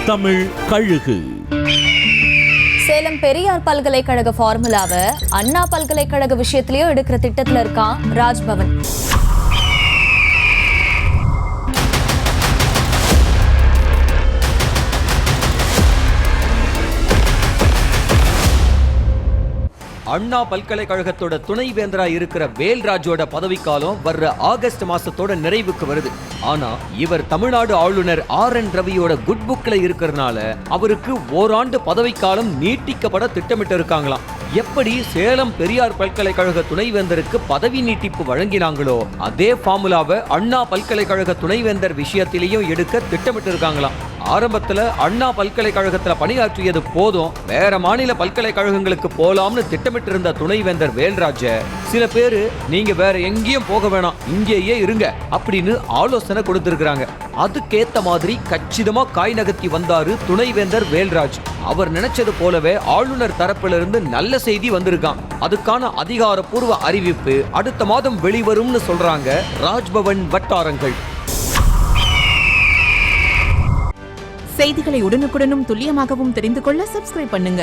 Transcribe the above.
தமிழ் கழுகு. சேலம் பெரியார் பல்கலைக்கழக ஃபார்முலாவை அண்ணா பல்கலைக்கழக விஷயத்திலயும் எடுக்கிற திட்டத்துல இருக்கான் ராஜ்பவன். அண்ணா பல்கலைக்கழகத்தோட துணைவேந்தரா இருக்கிற வேல்ராஜோட பதவிக்காலம் வர்ற ஆகஸ்ட் மாசத்தோட நிறைவுக்கு வருது. ஆனா இவர் தமிழ்நாடு ஆளுநர் RN ரவியோட குட் புக்ல இருக்கிறதுனால அவருக்கு ஓராண்டு பதவிக்காலம் நீட்டிக்கப்பட திட்டமிட்டு இருக்காங்களாம். எப்படி சேலம் பெரியார் பல்கலைக்கழக துணைவேந்தருக்கு பதவி நீட்டிப்பு வழங்கினாங்களோ அதே ஃபார்முலாவை அண்ணா பல்கலைக்கழக துணைவேந்தர் விஷயத்திலையும் எடுக்க திட்டமிட்டு இருக்காங்களாம். ஆரம்பத்துல அண்ணா பல்கலைக்கழகத்துல பணியாற்றியது போதும், வேற மாநில பல்கலைக்கழகங்களுக்கு போலாம்னு திட்டமிட்டு இருந்த துணைவேந்தர் வேல்ராஜ சில பேரு நீங்க வேற எங்கேயும் போக வேணாம், இங்கேயே இருங்க அப்படின்னு ஆலோசனை கொடுத்திருக்கிறாங்க. அதுக்கேத்த மாதிரி கச்சிதமா காய் நகர்த்தி வந்தாரு துணைவேந்தர் வேல்ராஜ். அவர் நினைச்சது போலவே ஆளுநர் தரப்பிலிருந்து நல்ல செய்தி வந்திருக்கான். அதுக்கான அதிகாரப்பூர்வ அறிவிப்பு அடுத்த மாதம் வெளிவரும்னு சொல்றாங்க ராஜ்பவன் வட்டாரங்கள். செய்திகளை உடனுக்குடனும் துல்லியமாகவும் தெரிந்து கொள்ள சப்ஸ்கிரைப் பண்ணுங்க.